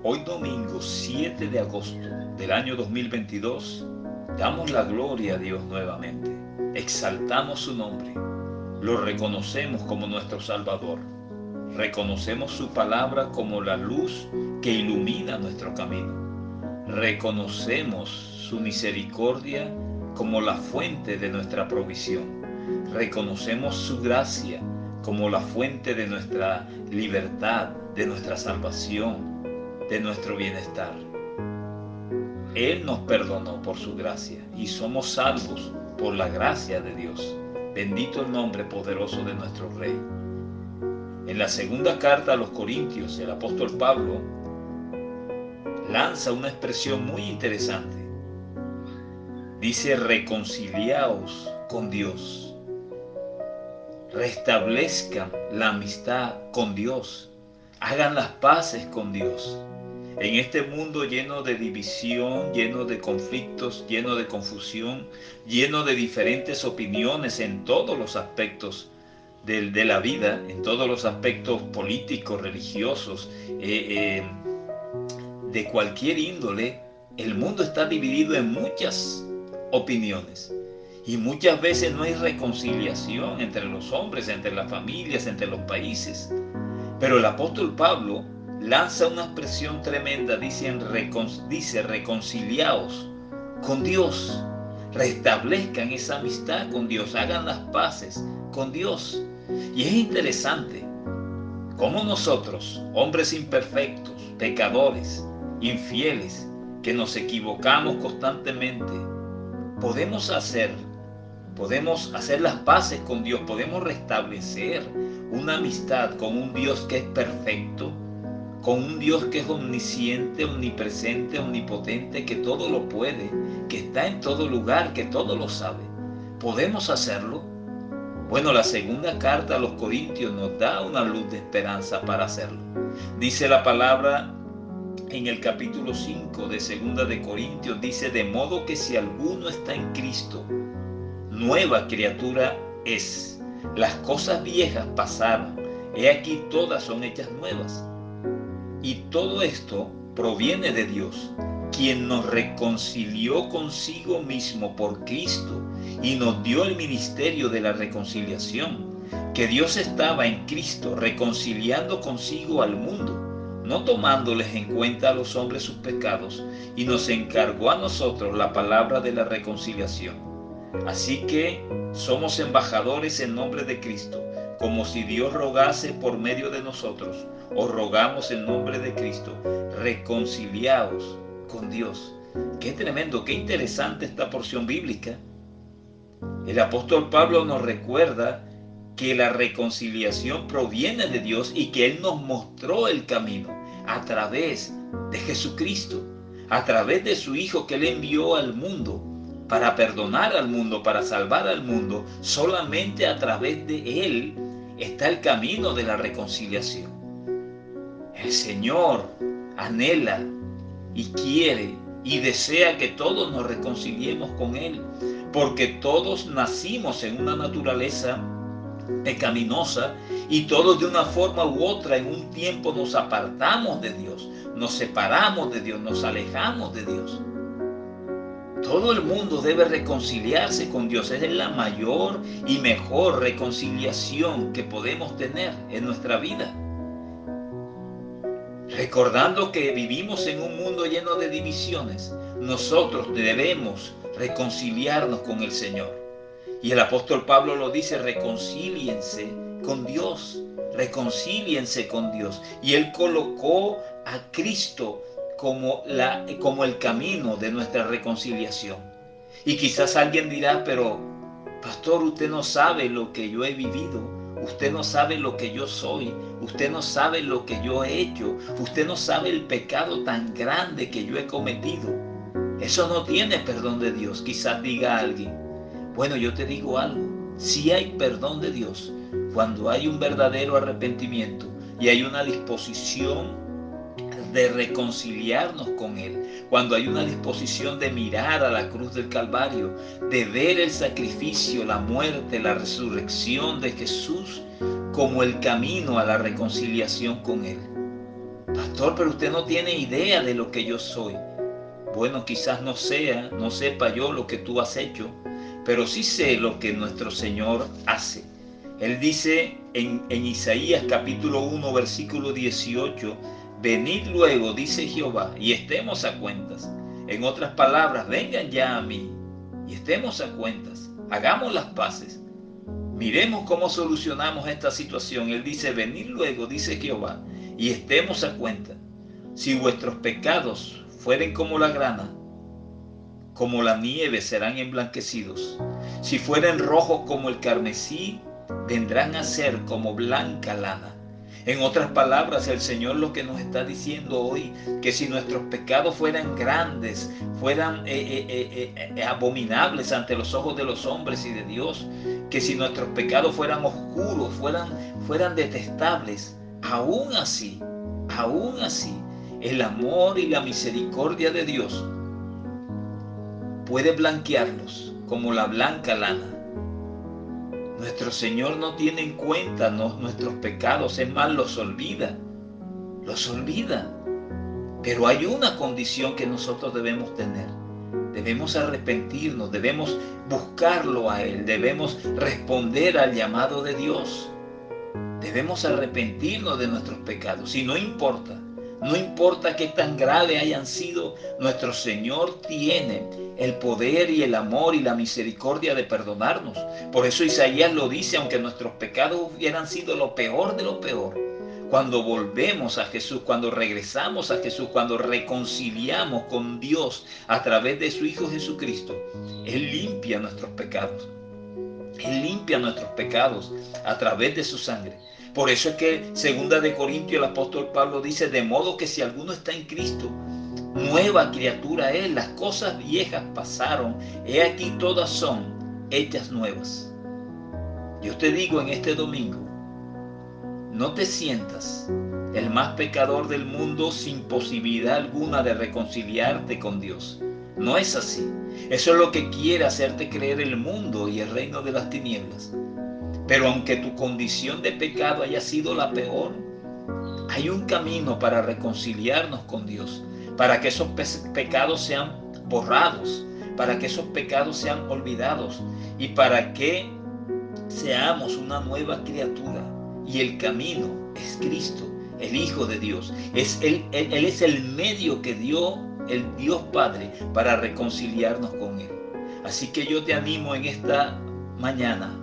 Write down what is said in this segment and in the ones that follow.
Hoy domingo 7 de agosto del año 2022, damos la gloria a Dios nuevamente, exaltamos su nombre, lo reconocemos como nuestro Salvador, reconocemos su palabra como la luz que ilumina nuestro camino, reconocemos su misericordia como la fuente de nuestra provisión, reconocemos su gracia como la fuente de nuestra libertad, de nuestra salvación, de nuestro bienestar. Él nos perdonó por su gracia y somos salvos por la gracia de Dios. Bendito el nombre poderoso de nuestro Rey. En la segunda carta a los Corintios, el apóstol Pablo lanza una expresión muy interesante. Dice: reconciliaos con Dios, restablezcan la amistad con Dios, hagan las paces con Dios. En este mundo lleno de división, lleno de conflictos, lleno de confusión, lleno de diferentes opiniones en todos los aspectos de la vida, en todos los aspectos políticos, religiosos, de cualquier índole, el mundo está dividido en muchas opiniones. Y muchas veces no hay reconciliación entre los hombres, entre las familias, entre los países. Pero el apóstol Pablo lanza una expresión tremenda, dice reconciliaos con Dios, restablezcan esa amistad con Dios, hagan las paces con Dios. Y es interesante cómo nosotros, hombres imperfectos, pecadores, infieles, que nos equivocamos constantemente, podemos hacer las paces con Dios, podemos restablecer una amistad con un Dios que es perfecto, con un Dios que es omnisciente, omnipresente, omnipotente, que todo lo puede, que está en todo lugar, que todo lo sabe. ¿Podemos hacerlo? Bueno, la segunda carta a los Corintios nos da una luz de esperanza para hacerlo. Dice la palabra en el capítulo 5 de segunda de Corintios, dice: de modo que si alguno está en Cristo, nueva criatura es. Las cosas viejas pasaron, he aquí todas son hechas nuevas. Y todo esto proviene de Dios, quien nos reconcilió consigo mismo por Cristo y nos dio el ministerio de la reconciliación. Que Dios estaba en Cristo reconciliando consigo al mundo, no tomándoles en cuenta a los hombres sus pecados, y nos encargó a nosotros la palabra de la reconciliación. Así que somos embajadores en nombre de Cristo, como si Dios rogase por medio de nosotros. Os rogamos en nombre de Cristo, reconciliaos con Dios. Qué tremendo, qué interesante esta porción bíblica. El apóstol Pablo nos recuerda que la reconciliación proviene de Dios y que Él nos mostró el camino a través de Jesucristo, a través de su Hijo que Él envió al mundo para perdonar al mundo, para salvar al mundo. Solamente a través de Él está el camino de la reconciliación. El Señor anhela y quiere y desea que todos nos reconciliemos con Él, porque todos nacimos en una naturaleza pecaminosa y todos de una forma u otra en un tiempo nos apartamos de Dios, nos separamos de Dios, nos alejamos de Dios. Todo el mundo debe reconciliarse con Dios. Es la mayor y mejor reconciliación que podemos tener en nuestra vida. Recordando que vivimos en un mundo lleno de divisiones, nosotros debemos reconciliarnos con el Señor. Y el apóstol Pablo lo dice: reconcíliense con Dios, reconcíliense con Dios. Y él colocó a Cristo como el camino de nuestra reconciliación. Y quizás alguien dirá: pero pastor, usted no sabe lo que yo he vivido, usted no sabe lo que yo soy, usted no sabe lo que yo he hecho, usted no sabe el pecado tan grande que yo he cometido. Eso no tiene perdón de Dios, quizás diga alguien. Bueno, yo te digo algo: sí hay perdón de Dios cuando hay un verdadero arrepentimiento y hay una disposición de reconciliarnos con Él, cuando hay una disposición de mirar a la cruz del Calvario, de ver el sacrificio, la muerte, la resurrección de Jesús como el camino a la reconciliación con Él. Pastor, pero usted no tiene idea de lo que yo soy. Bueno, quizás no sepa yo lo que tú has hecho, pero sí sé lo que nuestro Señor hace. Él dice en Isaías capítulo 1, versículo 18, venid luego, dice Jehová, y estemos a cuentas. En otras palabras, vengan ya a mí y estemos a cuentas. Hagamos las paces. Miremos cómo solucionamos esta situación. Él dice, venid luego, dice Jehová, y estemos a cuenta. Si vuestros pecados fueren como la grana, como la nieve serán emblanquecidos. Si fueren rojos como el carmesí, vendrán a ser como blanca lana. En otras palabras, el Señor lo que nos está diciendo hoy, que si nuestros pecados fueran grandes, fueran abominables ante los ojos de los hombres y de Dios, que si nuestros pecados fueran oscuros, fueran detestables, aún así, el amor y la misericordia de Dios puede blanquearlos como la blanca lana. Nuestro Señor no tiene en cuenta nuestros pecados, es más, los olvida. Pero hay una condición que nosotros debemos tener. Debemos arrepentirnos, debemos buscarlo a Él, debemos responder al llamado de Dios. Debemos arrepentirnos de nuestros pecados. Y no importa qué tan grave hayan sido, nuestro Señor tiene el poder y el amor y la misericordia de perdonarnos. Por eso Isaías lo dice, aunque nuestros pecados hubieran sido lo peor de lo peor, cuando volvemos a Jesús, cuando regresamos a Jesús, cuando reconciliamos con Dios a través de su Hijo Jesucristo, Él limpia nuestros pecados. Él limpia nuestros pecados a través de su sangre. Por eso es que 2 de Corintios el apóstol Pablo dice, de modo que si alguno está en Cristo, nueva criatura es, las cosas viejas pasaron, he aquí todas son hechas nuevas. Yo te digo en este domingo, no te sientas el más pecador del mundo sin posibilidad alguna de reconciliarte con Dios. No es así. Eso es lo que quiere hacerte creer el mundo y el reino de las tinieblas. Pero aunque tu condición de pecado haya sido la peor, hay un camino para reconciliarnos con Dios, para que esos pecados sean borrados, para que esos pecados sean olvidados y para que seamos una nueva criatura. Y el camino es Cristo, el Hijo de Dios. Él es el medio que dio el Dios Padre para reconciliarnos con Él. Así que yo te animo en esta mañana.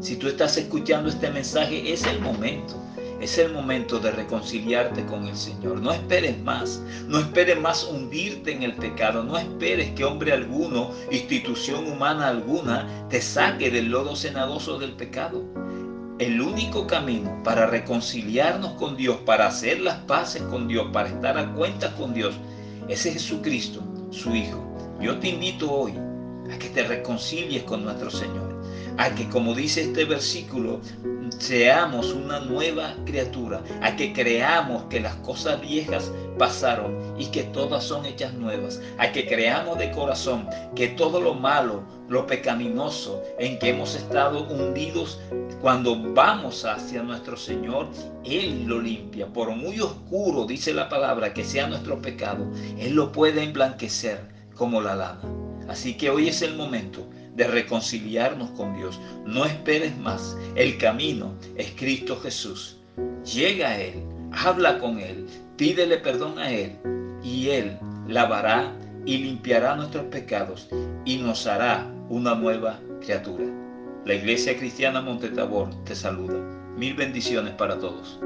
Si tú estás escuchando este mensaje, es el momento de reconciliarte con el Señor. No esperes más hundirte en el pecado, no esperes que hombre alguno, institución humana alguna, te saque del lodo cenagoso del pecado. El único camino para reconciliarnos con Dios, para hacer las paces con Dios, para estar a cuentas con Dios, es Jesucristo, su Hijo. Yo te invito hoy a que te reconcilies con nuestro Señor, a que, como dice este versículo, seamos una nueva criatura, a que creamos que las cosas viejas pasaron y que todas son hechas nuevas, a que creamos de corazón que todo lo malo, lo pecaminoso en que hemos estado hundidos, cuando vamos hacia nuestro Señor, Él lo limpia. Por muy oscuro, dice la palabra, que sea nuestro pecado, Él lo puede emblanquecer como la lana. Así que hoy es el momento de reconciliarnos con Dios. No esperes más. El camino es Cristo Jesús. Llega a Él, habla con Él, pídele perdón a Él y Él lavará y limpiará nuestros pecados y nos hará una nueva criatura. La Iglesia Cristiana Monte Tabor te saluda. Mil bendiciones para todos.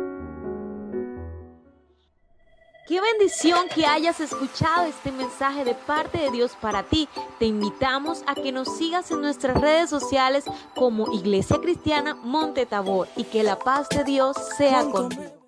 Qué bendición que hayas escuchado este mensaje de parte de Dios para ti. Te invitamos a que nos sigas en nuestras redes sociales como Iglesia Cristiana Monte Tabor y que la paz de Dios sea contigo.